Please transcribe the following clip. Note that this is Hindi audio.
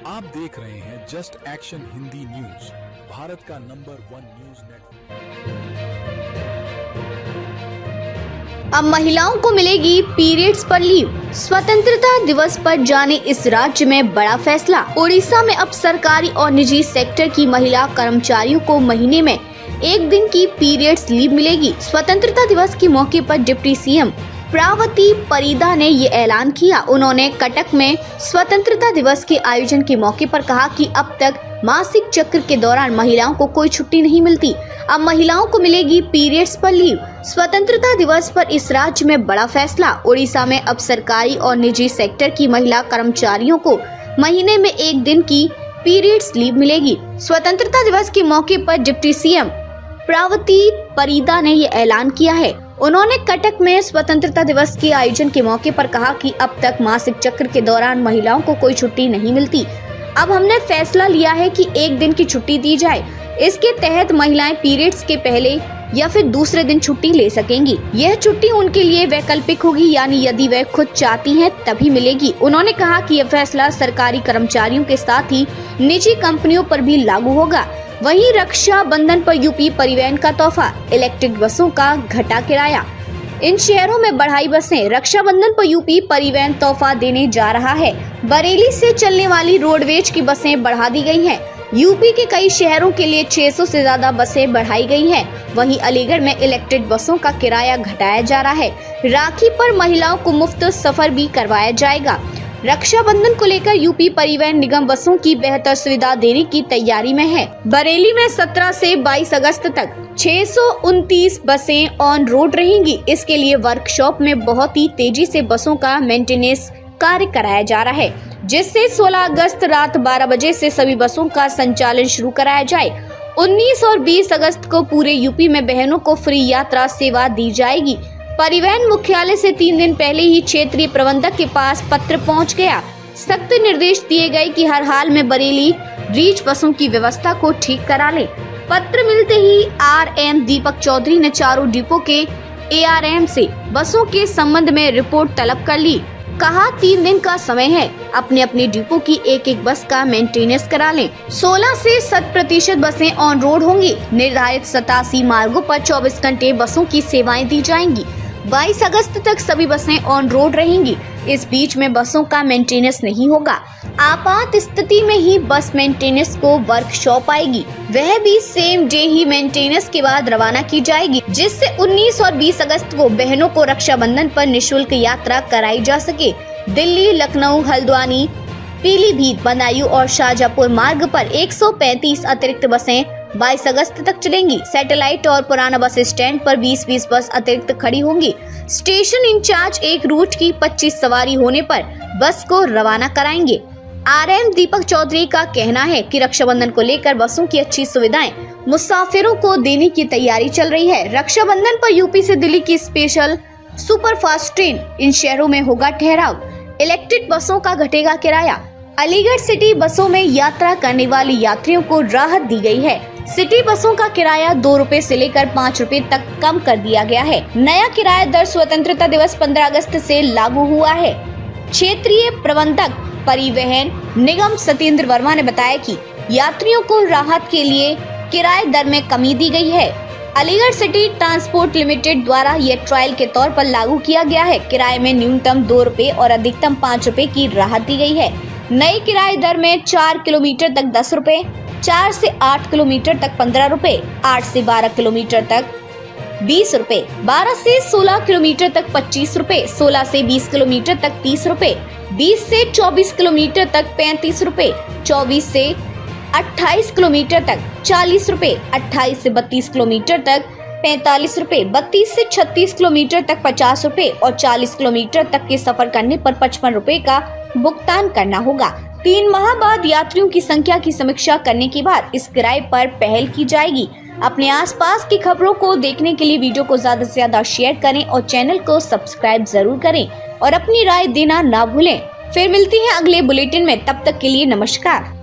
आप देख रहे हैं just action Hindi news, Bharat का नंबर 1 न्यूज नेटवर्क। अब महिलाओं को मिलेगी पीरियड्स पर लीव। स्वतंत्रता दिवस पर जाने इस राज्य में बड़ा फैसला। उड़ीसा में अब सरकारी और निजी सेक्टर की महिला कर्मचारियों को महीने में एक दिन की पीरियड्स लीव मिलेगी। स्वतंत्रता दिवस के मौके पर डिप्टी सीएम प्रावती परिदा ने ये ऐलान किया। उन्होंने कटक में स्वतंत्रता दिवस के आयोजन के मौके पर कहा कि अब तक मासिक चक्र के दौरान महिलाओं को कोई छुट्टी नहीं मिलती। अब महिलाओं को मिलेगी पीरियड्स पर लीव। स्वतंत्रता दिवस पर इस राज्य में बड़ा फैसला। उड़ीसा में अब सरकारी और निजी सेक्टर की महिला कर्मचारियों को महीने में एक दिन की पीरियड्स लीव मिलेगी। स्वतंत्रता दिवस के मौके पर डिप्टी सीएम प्रावती परिदा ने ये ऐलान किया है। उन्होंने कटक में स्वतंत्रता दिवस के आयोजन के मौके पर कहा कि अब तक मासिक चक्र के दौरान महिलाओं को कोई छुट्टी नहीं मिलती। अब हमने फैसला लिया है कि एक दिन की छुट्टी दी जाए। इसके तहत महिलाएं पीरियड्स के पहले या फिर दूसरे दिन छुट्टी ले सकेंगी। यह छुट्टी उनके लिए वैकल्पिक होगी, यानी यदि वे खुद चाहती हैं तभी मिलेगी। उन्होंने कहा कि यह फैसला सरकारी कर्मचारियों के साथ ही निजी कंपनियों पर भी लागू होगा। वहीं रक्षा बंधन पर यूपी परिवहन का तोहफा, इलेक्ट्रिक बसों का घटा किराया। इन शहरों में बढ़ाई बसें। रक्षाबंधन पर यूपी परिवहन तोहफा देने जा रहा है। बरेली से चलने वाली रोडवेज की बसें बढ़ा दी गई हैं। यूपी के कई शहरों के लिए 600 से ज्यादा बसें बढ़ाई गई हैं। वहीं अलीगढ़ में इलेक्ट्रिक बसों का किराया घटाया जा रहा है। राखी पर महिलाओं को मुफ्त सफर भी करवाया जाएगा। रक्षाबंधन को लेकर यूपी परिवहन निगम बसों की बेहतर सुविधा देने की तैयारी में है। बरेली में 17 से 22 अगस्त तक 629 बसें ऑन रोड रहेंगी। इसके लिए वर्कशॉप में बहुत ही तेजी से बसों का मेंटेनेंस कार्य कराया जा रहा है, जिससे 16 अगस्त रात 12 बजे से सभी बसों का संचालन शुरू कराया जाए। 19 और 20 अगस्त को पूरे यूपी में बहनों को फ्री यात्रा सेवा दी जाएगी। परिवहन मुख्यालय से 3 दिन पहले ही क्षेत्रीय प्रबंधक के पास पत्र पहुंच गया। सख्त निर्देश दिए गए कि हर हाल में बरेली रीच बसों की व्यवस्था को ठीक करा ले। पत्र मिलते ही आरएम दीपक चौधरी ने चारों डिपो के एआरएम से बसों के संबंध में रिपोर्ट तलब कर ली। कहा 3 दिन का समय है, अपने अपने डिपो की एक बस का मेंटेनेंस करा लें। 16 से 100% बसें ऑन रोड होंगी। निर्धारित 87 मार्गों पर 24 घंटे बसों की सेवाएं दी जाएंगी। 22 अगस्त तक सभी बसें ऑन रोड रहेंगी। इस बीच में बसों का मेंटेनेंस नहीं होगा। आपात स्थिति में ही बस मेंटेनेंस को वर्कशॉप आएगी, वह भी सेम डे ही मेंटेनेंस के बाद रवाना की जाएगी, जिससे 19 और 20 अगस्त को बहनों को रक्षाबंधन पर निःशुल्क यात्रा कराई जा सके। दिल्ली, लखनऊ, हल्द्वानी, पीलीभीत, बदायूं और शाहजहांपुर मार्ग पर 135 अतिरिक्त बसें 22 अगस्त तक चलेंगी। सैटेलाइट और पुराना बस स्टैंड पर 20-20 बस अतिरिक्त खड़ी होंगी। स्टेशन इंचार्ज एक रूट की 25 सवारी होने पर बस को रवाना कराएंगे। आरएम दीपक चौधरी का कहना है कि रक्षाबंधन को लेकर बसों की अच्छी सुविधाएं मुसाफिरों को देने की तैयारी चल रही है। रक्षाबंधन पर यूपी से दिल्ली की स्पेशल सुपरफास्ट ट्रेन, इन शहरों में होगा ठहराव। इलेक्ट्रिक बसों का घटेगा किराया। अलीगढ़ सिटी बसों में यात्रा करने वाले यात्रियों को राहत दी गई है। सिटी बसों का किराया 2 रुपए से लेकर 5 रुपए तक कम कर दिया गया है। नया किराया दर स्वतंत्रता दिवस 15 अगस्त से लागू हुआ है। क्षेत्रीय प्रबंधक परिवहन निगम सत्येंद्र वर्मा ने बताया कि यात्रियों को राहत के लिए किराए दर में कमी दी गई है। अलीगढ़ सिटी ट्रांसपोर्ट लिमिटेड द्वारा यह ट्रायल के तौर पर लागू किया गया है। किराए में न्यूनतम 2 रुपए और अधिकतम 5 रुपए की राहत दी गई है। नई किराए दर में 4 किलोमीटर तक 10 रुपए, 4 से 8 किलोमीटर तक 15 रुपए, 8 से 12 किलोमीटर तक 20 रुपए, 12 से 16 किलोमीटर तक 25 रुपए, 16 से 20 किलोमीटर तक 30 रुपए, 20 से 24 किलोमीटर तक 35 रुपए, 24 से 28 किलोमीटर तक 40 रुपए, 28 से 32 किलोमीटर तक 45 रुपए, 32 से 36 किलोमीटर तक 50 रुपए और 40 किलोमीटर तक के सफर करने पर 55 रुपए का भुगतान करना होगा। 3 माह बाद यात्रियों की संख्या की समीक्षा करने के बाद इस किराए पर पहल की जाएगी। अपने आसपास की खबरों को देखने के लिए वीडियो को ज्यादा से ज्यादा शेयर करें और चैनल को सब्सक्राइब जरूर करें और अपनी राय देना ना भूलें। फिर मिलती है अगले बुलेटिन में, तब तक के लिए नमस्कार।